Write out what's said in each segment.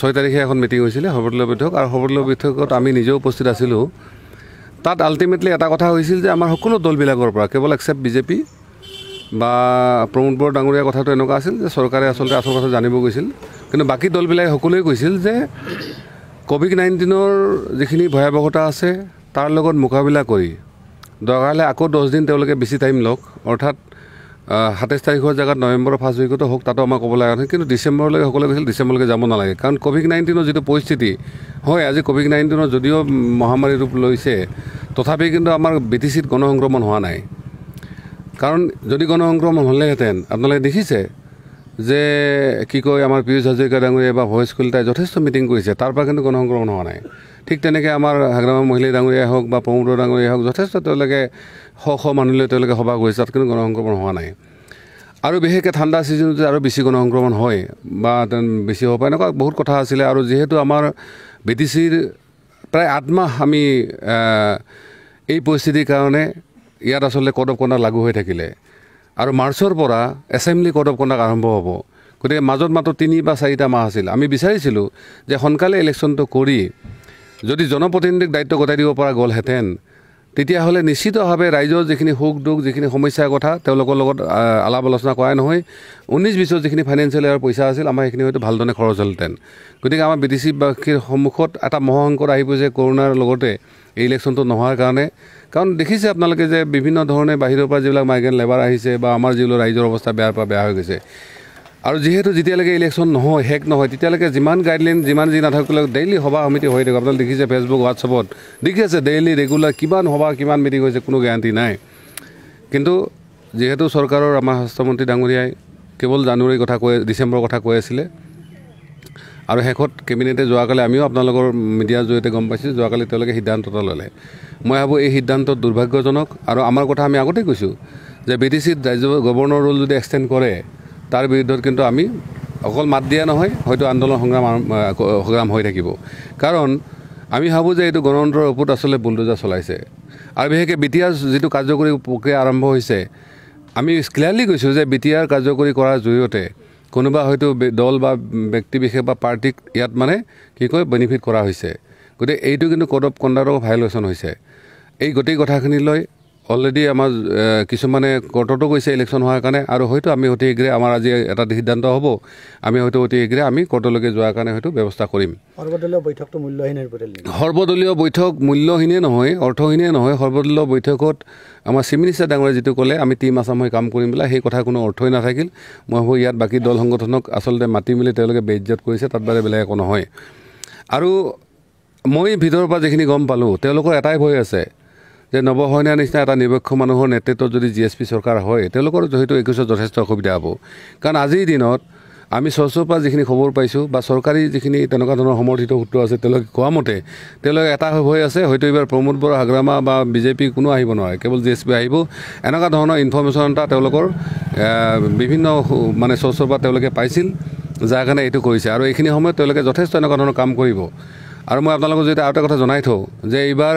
6 তাৰিখে এখন মিটিং হৈছিলে সৰ্বদলীয় বৈঠক আৰু সৰ্বদলীয় বৈঠকত আমি নিজেও উপস্থিত আছিলোঁ তাত আল্টিমেটলি এটা কথা হৈছিল যে আমাৰ সকলো দলবিলাকৰ পৰা কেৱল এক্সেপ্ট বিজেপি বা প্ৰমোদ বড়ো ডাঙৰীয়াৰ কথাটো এনেকুৱা আছিল যে চৰকাৰে আচলতে আচল কথা জানিব গৈছিল কিন্তু বাকী দলবিলাকে সকলোৱে কৈছিল যে কোভিড-19ৰ যিখিনি ভয়াৱহতা আছে তাৰ লগত মোকাবিলা কৰি দৰকাৰ হ'লে আকৌ 10 দিন তেওঁলোকে বেছি টাইম লওক অৰ্থাৎ 27 তাৰিখৰ জেগাত নৱেম্বৰৰ ফাৰ্ষ্ট উইকতো হওক তাতো আমাৰ ক'ব লগা নহয় কিন্তু ডিচেম্বৰলৈকে সকলোৱে কৈছিল ডিচেম্বৰলৈকে যাব নালাগে কাৰণ কোভিড-19ৰ যিটো পৰিস্থিতি হয় আজি কোভিড-19ৰ যদিও মহামাৰী ৰূপ লৈছে তথাপি কিন্তু আমাৰ BTCত গণসংক্ৰমণ হোৱা নাই কাৰণ যদি গণসংক্ৰমণ হ'লেহেঁতেন আপোনালোকে দেখিছে যে কি কয় আমাৰ পীয়ুষ হাজৰিকা ডাঙৰীয়া বা ভইচ কলিতাই যথেষ্ট মিটিং কৰিছে তাৰ পৰা কিন্তু গণসংক্ৰমণ হোৱা নাই ঠিক তেনেকৈ আমাৰ হাগ্ৰামা মহিলা ডাঙৰীয়াই হওক বা প্ৰমোদ বড়ো ডাঙৰীয়াই হওক যথেষ্ট তেওঁলোকে শ মানুহলৈ তেওঁলোকে সভা কৰিছে তাত কিন্তু গণসংক্ৰমণ হোৱা নাই আৰু বিশেষকৈ ঠাণ্ডা ছিজনতে আৰু বেছি গণসংক্ৰমণ হয় বা বেছি হ'ব পাৰে এনেকুৱা বহুত কথা আছিলে আৰু যিহেতু আমাৰ BTCৰ প্ৰায় 8 মাহ আমি এই পৰিস্থিতিৰ কাৰণে ইয়াত আচলতে কোড অফ কণ্ডাক্ট লাগু হৈ থাকিলে আৰু মাৰ্চৰ পৰা এছেম্বলি কোড অফ কণ্ডাক্ট আৰম্ভ হ'ব গতিকে মাজত মাত্ৰ 3 বা 4টা মাহ আছিল আমি বিচাৰিছিলোঁ যে সোনকালে ইলেকশ্যনটো কৰি যদি জনপ্ৰতিনিধিক দায়িত্ব গতাই দিব পৰা গ'লহেঁতেন তেতিয়াহ'লে নিশ্চিতভাৱে ৰাইজৰ যিখিনি সুখ দুখ যিখিনি সমস্যাৰ কথা তেওঁলোকৰ লগত আলাপ আলোচনা কৰাই নহয় 19-20 যিখিনি ফাইনেন্সিয়েল ইয়াৰ পইচা আছিল আমাৰ সেইখিনি হয়তো ভালধৰণে খৰচ হ'লহেঁতেন গতিকে আমাৰ BTCবাসীৰ সন্মুখত এটা মহাসংকট আহিব যে কৰোণাৰ লগতে এই ইলেকশ্যনটো নোহোৱাৰ কাৰণে কাৰণ দেখিছে আপোনালোকে যে বিভিন্ন ধৰণে বাহিৰৰ পৰা যিবিলাক মাইগ্ৰেণ্ট লেবাৰ আহিছে বা আমাৰ যিবিলাক ৰাইজৰ অৱস্থা বেয়া হৈ গৈছে আৰু যিহেতু যেতিয়ালৈকে ইলেকশ্যন নহয় শেষ নহয় তেতিয়ালৈকে যিমান গাইডলাইন যিমান যি নাথাকিলেও ডেইলি সভা সমিতি হৈ থাকে আপোনালোকে দেখিছে ফেচবুক হোৱাটছআপত দেখি আছে ডেইলি ৰেগুলাৰ কিমান সভা কিমান মিটিং হৈছে কোনো গেৰাণ্টি নাই কিন্তু যিহেতু চৰকাৰৰ আমাৰ স্বাস্থ্যমন্ত্ৰী ডাঙৰীয়াই কেৱল জানুৱাৰীৰ কথা ডিচেম্বৰৰ কথা কৈ আছিলে আৰু শেষত কেবিনেটে যোৱাকালি আমিও আপোনালোকৰ মিডিয়াৰ জৰিয়তে গম পাইছোঁ যোৱাকালি তেওঁলোকে সিদ্ধান্ত এটা ল'লে মই ভাবোঁ এই সিদ্ধান্ত দুৰ্ভাগ্যজনক আৰু আমাৰ কথা আমি আগতেই কৈছোঁ যে BTCত গভৰ্ণৰ ৰোল যদি এক্সটেণ্ড কৰে তাৰ বিৰুদ্ধত কিন্তু আমি অকল মাত দিয়া নহয় হয়তো আন্দোলন সংগ্ৰাম হৈ থাকিব কাৰণ আমি ভাবোঁ যে এইটো গণতন্ত্ৰৰ ওপৰত আচলতে বুলডোজাৰ চলাইছে আৰু বিশেষকৈ BTR যিটো কাৰ্যকৰী প্ৰক্ৰিয়া আৰম্ভ হৈছে আমি ক্লিয়াৰলি কৈছোঁ যে BTR কাৰ্যকৰী কৰাৰ জৰিয়তে কোনোবা হয়তো দল বা ব্যক্তি বিশেষ বা পাৰ্টিক ইয়াত মানে কি কয় বেনিফিট কৰা হৈছে গতিকে এইটো কিন্তু কোড অফ কণ্ডাক্টৰ ভায়োলেশ্যন হৈছে এই গোটেই কথাখিনি লৈ অলৰেডি আমাৰ কিছুমানে কোৰ্টতো গৈছে ইলেকশ্যন হোৱাৰ কাৰণে আৰু হয়তো আমি অতি শীঘ্ৰে আমাৰ আজি এটা সিদ্ধান্ত হ'ব আমি হয়তো অতি শীঘ্ৰে আমি কোৰ্টলৈকে যোৱাৰ কাৰণে হয়তো ব্যৱস্থা কৰিম সৰ্বদলীয় বৈঠকটো মূল্যহীন সৰ্বদলীয় বৈঠক মূল্যহীনে নহয় অৰ্থহীনে নহয় সৰ্বদলীয় বৈঠকত আমাৰ চিফ মিনিষ্টাৰ ডাঙৰীয়াই যিটো ক'লে আমি টিম আছাম হৈ কাম কৰিম বোলে সেই কথা কোনো অৰ্থই নাথাকিল মই ভাবোঁ ইয়াত বাকী দল সংগঠনক আচলতে মাতি মেলি তেওঁলোকে বেইজ্জত কৰিছে তাত বাদে বেলেগ একো নহয় আৰু মই ভিতৰৰ পৰা যিখিনি গম পালোঁ তেওঁলোকৰ এটাই ভয় আছে যে নৱসৈনিয়াৰ নিচিনা এটা নিৰপেক্ষ মানুহৰ নেতৃত্বত যদি GSP চৰকাৰ হয় তেওঁলোকৰ হয়তো একৈছত যথেষ্ট অসুবিধা হ'ব কাৰণ আজিৰ দিনত আমি চৰ্চৰ পৰা যিখিনি খবৰ পাইছোঁ বা চৰকাৰী যিখিনি তেনেকুৱা ধৰণৰ সমৰ্থিত সূত্ৰ আছে তেওঁলোকে কোৱা মতে তেওঁলোকে এটা হৈ আছে হয়তো এইবাৰ প্ৰমোদ বড়ো হাগ্ৰামা বা BJP কোনো আহিব নোৱাৰে কেৱল GSP আহিব এনেকুৱা ধৰণৰ ইনফৰ্মেশ্যন এটা তেওঁলোকৰ বিভিন্ন মানে চৰ্চৰ পৰা তেওঁলোকে পাইছিল যাৰ কাৰণে এইটো কৰিছে আৰু এইখিনি সময়ত তেওঁলোকে যথেষ্ট এনেকুৱা ধৰণৰ কাম কৰিব আৰু মই আপোনালোকক যদি আৰু এটা কথা জনাই থওঁ যে এইবাৰ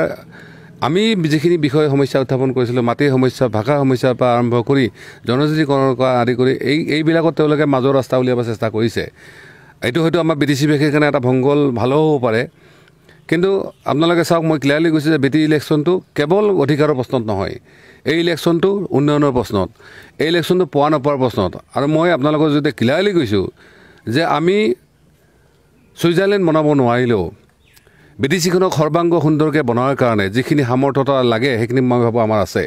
আমি যিখিনি বিষয় সমস্যা উত্থাপন কৰিছিলোঁ মাটিৰ সমস্যা ভাষা সমস্যাৰ পৰা আৰম্ভ কৰি জনজাতিকৰণৰ পৰা আদি কৰি এইবিলাকত তেওঁলোকে মাজৰ ৰাস্তা উলিয়াব চেষ্টা কৰিছে এইটো হয়তো আমাৰ BTC বিশেষ কাৰণে এটা ভংগল ভালো হ'ব পাৰে কিন্তু আপোনালোকে চাওক মই ক্লিয়াৰলি কৈছোঁ যে BT ইলেকশ্যনটো কেৱল অধিকাৰৰ প্ৰশ্নত নহয় এই ইলেকশ্যনটো উন্নয়নৰ প্ৰশ্নত এই ইলেকশ্যনটো পোৱা নপোৱাৰ প্ৰশ্নত আৰু মই আপোনালোকৰ যদি ক্লিয়াৰলি কৈছোঁ যে আমি ছুইজাৰলেণ্ড বনাব নোৱাৰিলেও BTCখনক সৰ্বাংগ সুন্দৰকৈ বনোৱাৰ কাৰণে যিখিনি সামৰ্থ্যতা লাগে সেইখিনি মই ভাবোঁ আমাৰ আছে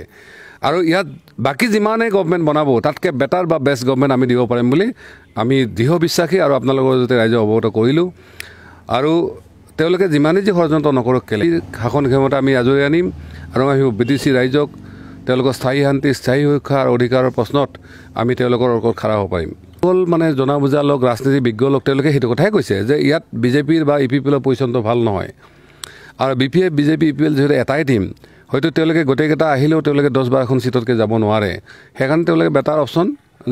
আৰু ইয়াত বাকী যিমানেই গভৰ্ণমেণ্ট বনাব তাতকৈ বেটাৰ বা বেষ্ট গভৰ্ণমেণ্ট আমি দিব পাৰিম বুলি আমি দৃঢ় বিশ্বাসী আৰু আপোনালোকৰ যাতে ৰাইজক অৱগত কৰিলোঁ আৰু তেওঁলোকে যিমানেই যি ষড়যন্ত্ৰ নকৰক কেলে শাসন ক্ষমতা আমি আজৰি আনিম আৰু আমি BTC ৰাইজক তেওঁলোকৰ স্থায়ী শান্তি স্থায়ী সুৰক্ষা আৰু অধিকাৰৰ প্ৰশ্নত আমি তেওঁলোকৰ ওপৰত খাৰা হ'ব পাৰিম অকল মানে জনা বুজা লোক ৰাজনীতি বিজ্ঞ লোক তেওঁলোকে সেইটো কথাই কৈছে যে ইয়াত BJPৰ বা EPPLৰ পজিশ্যনটো ভাল নহয় আৰু BPF BJP EPL যিহেতু এটাই টিম হয়তো তেওঁলোকে গোটেইকেইটা আহিলেও তেওঁলোকে 10-12খন চিটতকৈ যাব নোৱাৰে সেইকাৰণে তেওঁলোকে বেটাৰ অপশ্যন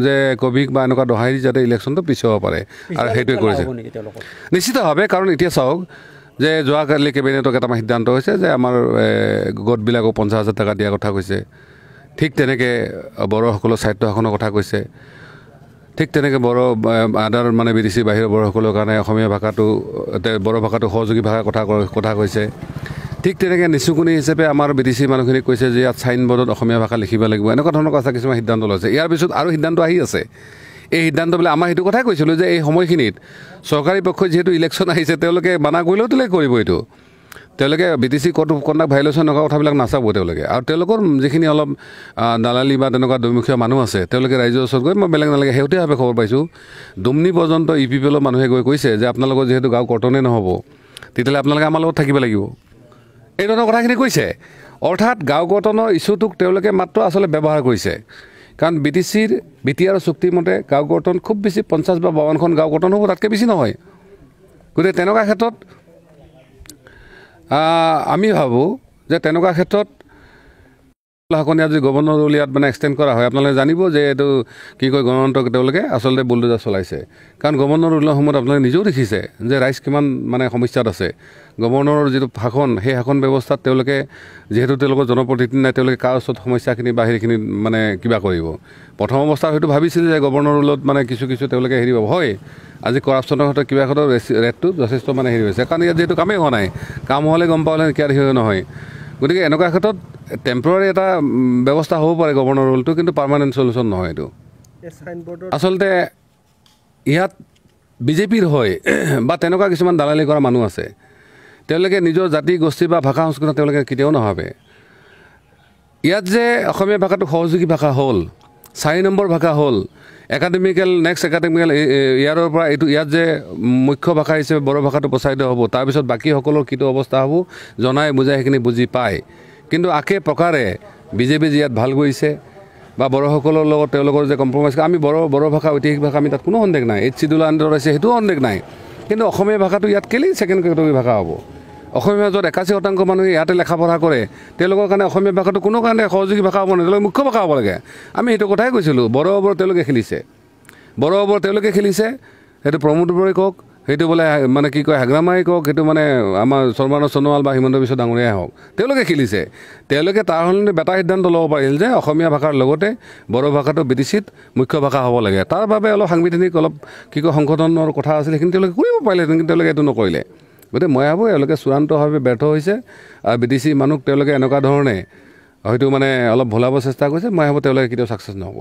যে কভিক বা এনেকুৱা দহাই যাতে ইলেকশ্যনটো পিছুৱাব পাৰে আৰু সেইটোৱে কৰিছে নিশ্চিতভাৱে কাৰণ এতিয়া চাওক যে যোৱাকালি কেবিনেটত এটা সিদ্ধান্ত হৈছে যে আমাৰ গোটবিলাকক 50,000 টকা দিয়াৰ কথা কৈছে ঠিক তেনেকৈ বড়োসকলৰ স্বায়ত্ব শাসনৰ কথা কৈছে ঠিক তেনেকৈ বড়ো আদাৰ মানে বিদেশী বাহিৰৰ বড়োসকলৰ কাৰণে অসমীয়া ভাষাটো বড়ো ভাষাটো সহযোগী ভাষাৰ কথা কৈছে ঠিক তেনেকৈ নিচুকনি হিচাপে আমাৰ বিদেশী মানুহখিনিক কৈছে যে ইয়াত চাইন বৰ্ডত অসমীয়া ভাষা লিখিব লাগিব এনেকুৱা ধৰণৰ কথা কিছুমান সিদ্ধান্ত লৈছে ইয়াৰ পিছত আৰু সিদ্ধান্ত আহি আছে এই সিদ্ধান্তবিলাক আমাৰ সেইটো কথাই কৈছিলোঁ যে এই সময়খিনিত চৰকাৰী পক্ষই যিহেতু ইলেকশ্যন আহিছে তেওঁলোকে মানা কৰিলেও তেওঁলোকে কৰিব এইটো তেওঁলোকে বিদেশী ক'ড অফ কণ্ডাক্ট ভাইলেশ্যন এনেকুৱা কথাবিলাক নাচাব তেওঁলোকে আৰু তেওঁলোকৰ যিখিনি অলপ দালালি বা তেনেকুৱা দুমুখীয়া মানুহ আছে তেওঁলোকে ৰাইজৰ ওচৰত গৈ মই বেলেগ নালাগে শেহতীয়াভাৱে খবৰ পাইছোঁ ডুমনি পৰ্যন্ত EPPLৰ মানুহে গৈ কৈছে যে আপোনালোকৰ যিহেতু গাঁও কৰ্তনে নহ'ব তেতিয়াহ'লে আপোনালোকে আমাৰ লগত থাকিব লাগিব এই ধৰণৰ কথাখিনি কৈছে অৰ্থাৎ গাঁও কৰ্তনৰ ইছ্যুটোক তেওঁলোকে মাত্ৰ আচলতে ব্যৱহাৰ কৰিছে কাৰণ BTR চুক্তিৰ মতে গাঁও কৰ্তন খুব বেছি 50 বা 52খন গাঁও কৰ্তন হ'ব তাতকৈ বেছি নহয় গতিকে তেনেকুৱা ক্ষেত্ৰত আমি ভাবোঁ যে তেনেকুৱা ক্ষেত্ৰত শাসনীয়া যদি গভৰ্ণৰ ৰুল ইয়াত মানে এক্সটেণ্ড কৰা হয় আপোনালোকে জানিব যে এইটো কি কয় গণতন্ত্ৰক তেওঁলোকে আচলতে বুলডোজাৰ চলাইছে কাৰণ গভৰ্ণৰ ৰুলৰ সময়ত আপোনালোকে নিজেও দেখিছে যে ৰাইজ কিমান মানে সমস্যাত আছে গভৰ্ণৰৰ যিটো শাসন সেই শাসন ব্যৱস্থাত তেওঁলোকে যিহেতু তেওঁলোকৰ জনপ্ৰতিনিধি নাই তেওঁলোকে কাৰ ওচৰত সমস্যাখিনি বা হেৰিখিনি মানে কিবা কৰিব প্ৰথম অৱস্থাত হয়তো ভাবিছিল যে গভৰ্ণৰ ৰুলত মানে কিছু তেওঁলোকে হেৰি হ'ব হয় আজি কৰাপশ্যনৰ ক্ষেত্ৰত কিবা ক্ষেত্ৰত ৰেটটো যথেষ্ট মানে হেৰি হৈছে কাৰণ ইয়াত যিহেতু কামেই হোৱা নাই কাম হ'লে গম পালে কিয় হেৰি নহয় গতিকে এনেকুৱা ক্ষেত্ৰত টেম্পৰাৰী এটা ব্যৱস্থা হ'ব পাৰে গভৰ্ণৰ ৰুলটো কিন্তু পাৰ্মানেণ্ট চলিউশ্যন নহয় এইটো আচলতে ইয়াত বিজেপিৰ হয় বা তেনেকুৱা কিছুমান দালালি কৰা মানুহ আছে তেওঁলোকে নিজৰ জাতি গোষ্ঠী বা ভাষা সংস্কৃতি তেওঁলোকে কেতিয়াও নাভাবে ইয়াত যে অসমীয়া ভাষাটো সহযোগী ভাষা হ'ল 4 নম্বৰ ভাষা হ'ল নেক্সট একাডেমিকেল ইয়াৰৰ পৰা এইটো ইয়াত যে মুখ্য ভাষা হিচাপে বড়ো ভাষাটো প্ৰচাৰিত হ'ব তাৰপিছত বাকীসকলৰ কিটো অৱস্থা হ'ব জনাই বুজাই সেইখিনি বুজি পায় কিন্তু আকে প্ৰকাৰে বিজেপি যে ইয়াত ভাল কৰিছে বা বড়োসকলৰ লগত তেওঁলোকৰ যে কম্প্ৰমাইজ আমি বড়ো ভাষা ঐতিহাসিক ভাষা আমি তাত কোনো সন্দেহ নাই 8 চিডুল আণ্ডাৰত আছে সেইটোও সন্দেহ নাই কিন্তু অসমীয়া ভাষাটো ইয়াত কেলেই ছেকেণ্ড কেটেগৰী ভাষা হ'ব অসমীয়া য'ত 81% মানুহে ইয়াতে লেখা পঢ়া কৰে তেওঁলোকৰ কাৰণে অসমীয়া ভাষাটো কোনো কাৰণে সহযোগী ভাষা হ'ব নহয় তেওঁলোকে মুখ্য ভাষা হ'ব লাগে আমি সেইটো কথাই কৈছিলোঁ বড়ো ওপৰত তেওঁলোকে খেলিছে সেইটো প্ৰমোদ বড়োই কওক সেইটো বোলে মানে কি কয় হাগ্ৰামাই কওক সেইটো মানে আমাৰ সৰ্বানন্দ সোণোৱাল বা হিমন্ত বিশ্ব ডাঙৰীয়াই হওক তেওঁলোকে খেলিছে তেওঁলোকে তাৰ সলনি বেটা সিদ্ধান্ত ল'ব পাৰিল যে অসমীয়া ভাষাৰ লগতে বড়ো ভাষাটো বিদেশীত মুখ্য ভাষা হ'ব লাগে তাৰ বাবে অলপ সাংবিধানিক অলপ কি কয় সংশোধনৰ কথা আছিল সেইখিনি তেওঁলোকে কৰিব পাৰিলে কিন্তু তেওঁলোকে এইটো নকৰিলে গতিকে মই ভাবোঁ এওঁলোকে চূড়ান্তভাৱে ব্যৰ্থ হৈছে আৰু বিদেশী মানুহ তেওঁলোকে এনেকুৱা ধৰণে হয়তো মানে অলপ ভুলাব চেষ্টা কৰিছে মই ভাবোঁ তেওঁলোকে কেতিয়াও ছাকচেছ নহ'ব